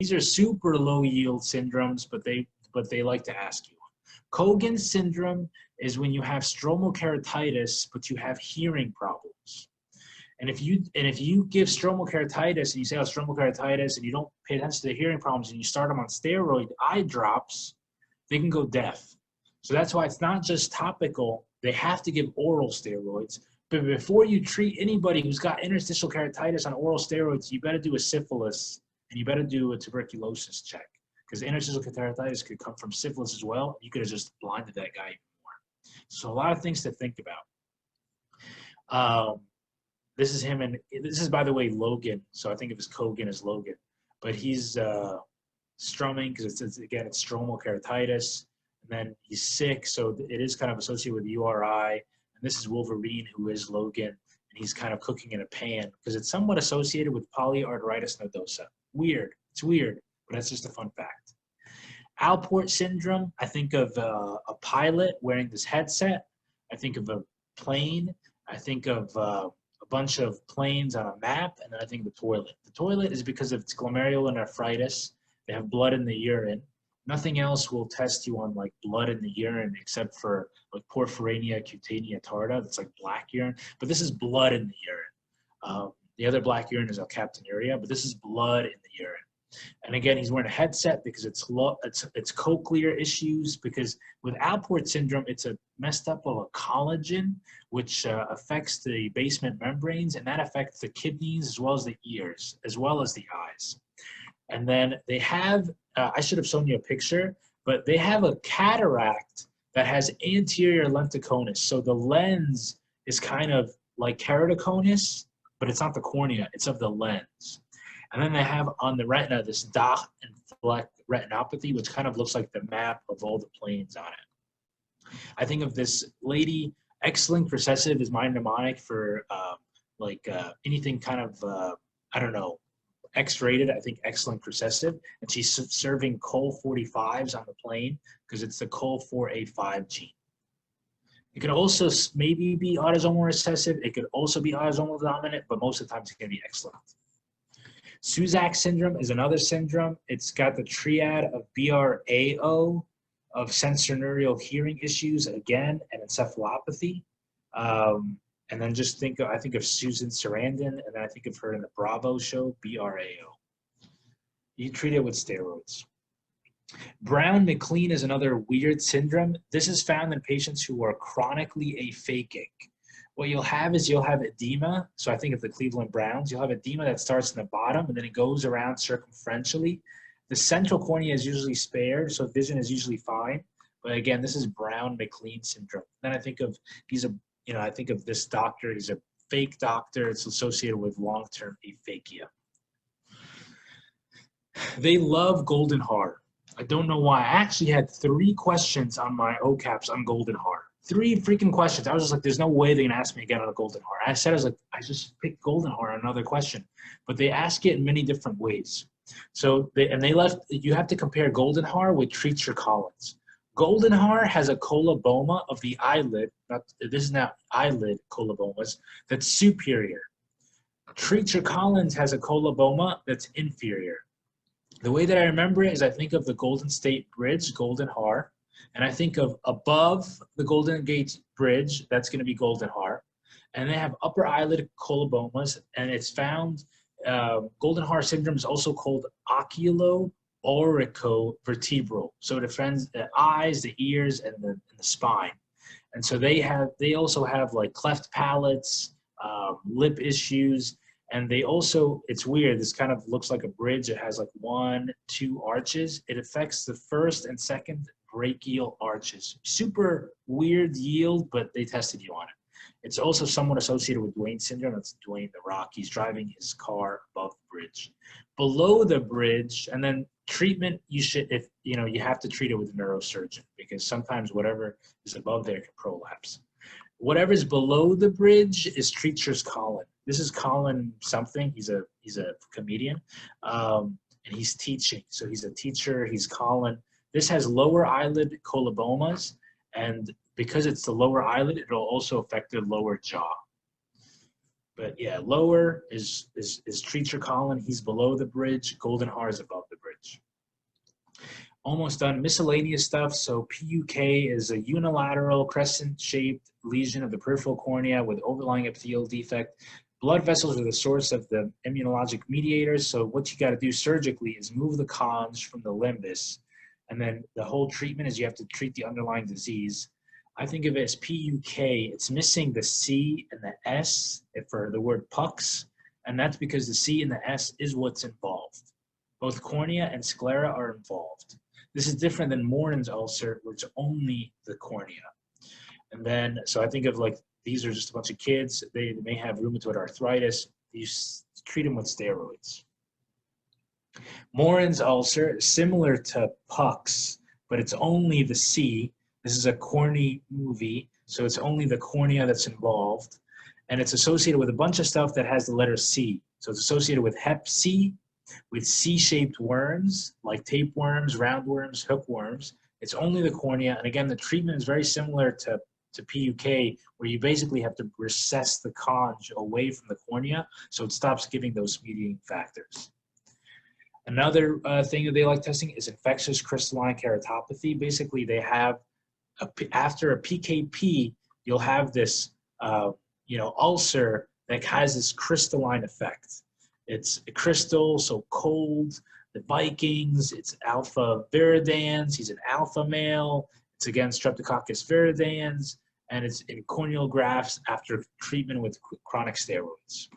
These are super low yield syndromes, but they like to ask you. Kogan syndrome is when you have stromal keratitis, but you have hearing problems. And if you give stromal keratitis and you say, oh, stromal keratitis, and you don't pay attention to the hearing problems and you start them on steroid eye drops, they can go deaf. So that's why it's not just topical. They have to give oral steroids. But before you treat anybody who's got interstitial keratitis on oral steroids, you better do a syphilis and you better do a tuberculosis check. Because interstitial keratitis could come from syphilis as well. You could have just blinded that guy even more. So a lot of things to think about. This is him, and this is, by the way, Logan. So I think of his Kogan as Logan. But he's strumming because it's stromal keratitis. And then he's sick, so it is kind of associated with URI. And this is Wolverine, who is Logan, and he's kind of cooking in a pan because it's somewhat associated with polyarteritis nodosa. Weird. It's weird, but that's just a fun fact. Alport Syndrome, I think of a pilot wearing this headset. I think of a plane. I think of a bunch of planes on a map, and then I think of the toilet. The toilet is because of its glomerulonephritis. They have blood in the urine. Nothing else will test you on like blood in the urine except for like porphyria cutanea tarda. That's like black urine, but this is blood in the urine. The other black urine is alkaptonuria, but this is blood in the urine. And again, he's wearing a headset because it's cochlear issues. Because with Alport syndrome, it's a messed up of a collagen, which affects the basement membranes, and that affects the kidneys as well as the ears, as well as the eyes. And then they have, I should have shown you a picture, but they have a cataract that has anterior lenticonus. So the lens is kind of like keratoconus, but it's not the cornea, it's of the lens. And then they have on the retina this dot and fleck retinopathy, which kind of looks like the map of all the planes on it. I think of this lady, X-linked recessive is my mnemonic for anything kind of, I don't know, X-rated, I think X-linked recessive. And she's serving Col45s on the plane because it's the Col4A5 gene. It could also maybe be autosomal recessive. It could also be autosomal dominant, but most of the time it's going to be X-linked. Suzak syndrome is another syndrome. It's got the triad of BRAO, of sensorineural hearing issues again, and encephalopathy. And then just I think of Susan Sarandon, and then I think of her in the Bravo show, BRAO. You treat it with steroids. Brown-Mclean is another weird syndrome. This is found in patients who are chronically aphakic. What you'll have is you'll have edema. So I think of the Cleveland Browns. You'll have edema that starts in the bottom and then it goes around circumferentially. The central cornea is usually spared, so vision is usually fine. But again, this is Brown-Mclean syndrome. Then I think of I think of this doctor. He's a fake doctor. It's associated with long-term aphakia. They love golden heart. I don't know why. I actually had 3 questions on my OKAPS on golden heart. 3 freaking questions. I was just like, there's no way they're gonna ask me again on a golden heart. I was like, I just picked golden heart on another question. But they ask it in many different ways. So you have to compare golden heart with Treacher Collins. Golden heart has a coloboma of the eyelid, this is not eyelid colobomas, that's superior. Treacher Collins has a coloboma that's inferior. The way that I remember it is I think of the Golden State Bridge, golden heart, and I think of above the Golden Gate Bridge, that's going to be golden heart. And they have upper eyelid colobomas, and it's found, golden heart syndrome is also called oculo-auriculovertebral. So it affects the eyes, the ears, and the spine. And so they also have like cleft palates, lip issues, and they also, it's weird, this kind of looks like a bridge. It has like 1, 2 arches. It affects the first and second brachial arches. Super weird yield, but they tested you on it. It's also somewhat associated with Duane syndrome. That's Dwayne the Rock. He's driving his car above the bridge. Below the bridge, and then treatment, you have to treat it with a neurosurgeon because sometimes whatever is above there can prolapse. Whatever's below the bridge is Treacher's Colin. This is Colin something. He's a comedian, and he's teaching. So he's a teacher. He's Colin. This has lower eyelid colobomas, and because it's the lower eyelid, it'll also affect the lower jaw. But yeah, lower is Treacher Colin. He's below the bridge. Golden heart is above the bridge. Almost done. Miscellaneous stuff. So PUK is a unilateral crescent-shaped lesion of the peripheral cornea with overlying epithelial defect. Blood vessels are the source of the immunologic mediators. So what you got to do surgically is move the conj from the limbus. And then the whole treatment is you have to treat the underlying disease. I think of it as PUK. It's missing the C and the S for the word pucks. And that's because the C and the S is what's involved. Both cornea and sclera are involved. This is different than Morin's ulcer, where it's only the cornea. And then, so I think of like, these are just a bunch of kids. They may have rheumatoid arthritis. You treat them with steroids. Morin's ulcer is similar to pucks, but it's only the C. This is a corny movie, so it's only the cornea that's involved. And it's associated with a bunch of stuff that has the letter C. So it's associated with Hep C, with C-shaped worms, like tapeworms, roundworms, hookworms. It's only the cornea. And again, the treatment is very similar to PUK, where you basically have to recess the conj away from the cornea so it stops giving those mediating factors. Another thing that they like testing is infectious crystalline keratopathy. Basically, they have, after a PKP, you'll have this ulcer that has this crystalline effect. It's a crystal, so cold. The Vikings, it's alpha viridans. He's an alpha male. It's against Streptococcus viridans, and it's in corneal grafts after treatment with chronic steroids.